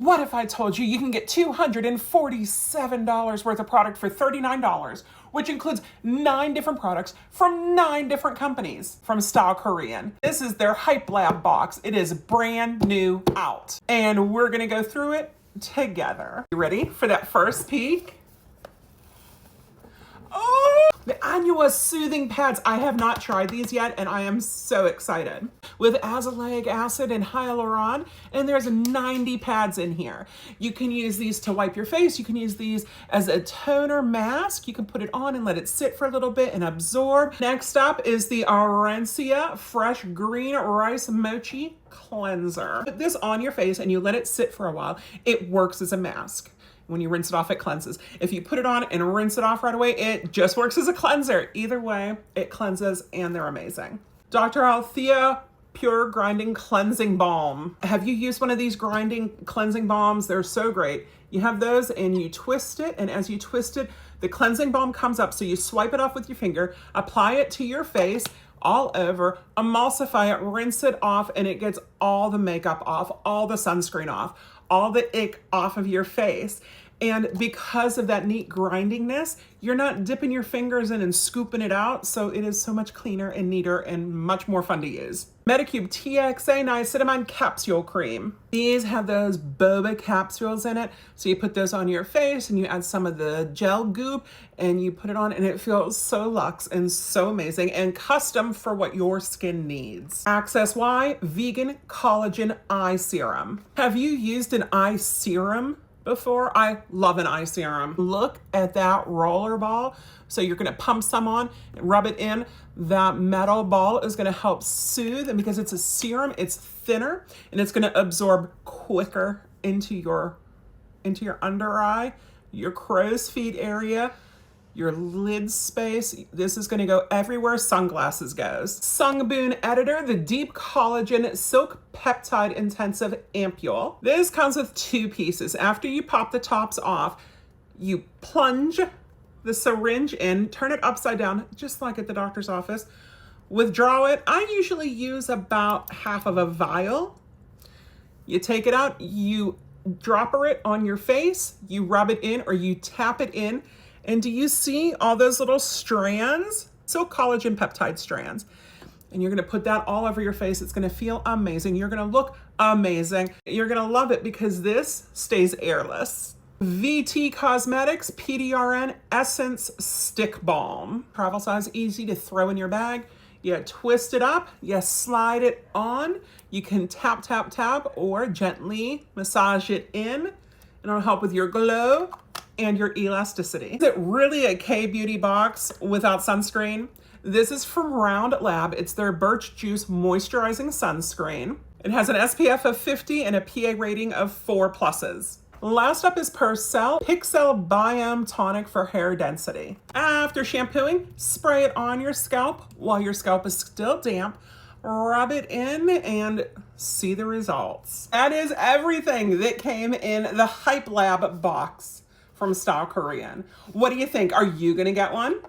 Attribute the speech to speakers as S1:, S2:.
S1: What if I told you you can get $247 worth of product for $39, which includes 9 different products from 9 different companies from StyleKorean. This is their Hype Lab box. It is brand new out. And we're gonna go through it together. You ready for that first peek? Oh, the Annual Soothing Pads. I have not tried these yet, and I am so excited. With azelaic acid and hyaluron, and there's 90 pads in here. You can use these to wipe your face. You can use these as a toner mask. You can put it on and let it sit for a little bit and absorb. Next up is the Arencia Fresh Green Rice Mochi Cleanser. Put this on your face and you let it sit for a while. It works as a mask. When you rinse it off, it cleanses. If you put it on and rinse it off right away, it just works as a cleanser. Either way, it cleanses and they're amazing. Dr. Althea Pure Grinding Cleansing Balm. Have you used one of these grinding cleansing balms? They're so great. You have those and you twist it, and as you twist it, the cleansing balm comes up. So you swipe it off with your finger, apply it to your face, all over, emulsify it, rinse it off, and it gets all the makeup off, all the sunscreen off, all the ick off of your face. And because of that neat grindingness, you're not dipping your fingers in and scooping it out, so it is so much cleaner and neater and much more fun to use. Medicube TXA Niacinamide Capsule Cream. These have those boba capsules in it, so you put those on your face and you add some of the gel goop and you put it on and it feels so luxe and so amazing and custom for what your skin needs. Access Y Vegan Collagen Eye Serum. Have you used an eye serum before? I love an eye serum. Look at that roller ball. So you're gonna pump some on, rub it in. That metal ball is gonna help soothe, and because it's a serum, it's thinner and it's gonna absorb quicker into your under eye, your crow's feet area, your lid space. This is gonna go everywhere sunglasses goes. Sungboon Editor, the Deep Collagen Silk Peptide Intensive Ampule. This comes with 2 pieces. After you pop the tops off, you plunge the syringe in, turn it upside down, just like at the doctor's office. Withdraw it. I usually use about half of a vial. You take it out, you dropper it on your face, you rub it in or you tap it in. And do you see all those little strands? Silk collagen peptide strands. And you're gonna put that all over your face. It's gonna feel amazing. You're gonna look amazing. You're gonna love it because this stays airless. VT Cosmetics PDRN Essence Stick Balm. Travel size, easy to throw in your bag. You twist it up, you slide it on. You can tap, tap, tap, or gently massage it in. And it'll help with your glow and your elasticity. Is it really a K-Beauty box without sunscreen? This is from Round Lab. It's their Birch Juice Moisturizing Sunscreen. It has an SPF of 50 and a PA rating of 4+. Last up is Purcell Pixel Biome Tonic for hair density. After shampooing, spray it on your scalp while your scalp is still damp. Rub it in and see the results. That is everything that came in the Hype Lab box from StyleKorean. What do you think? Are you gonna get one?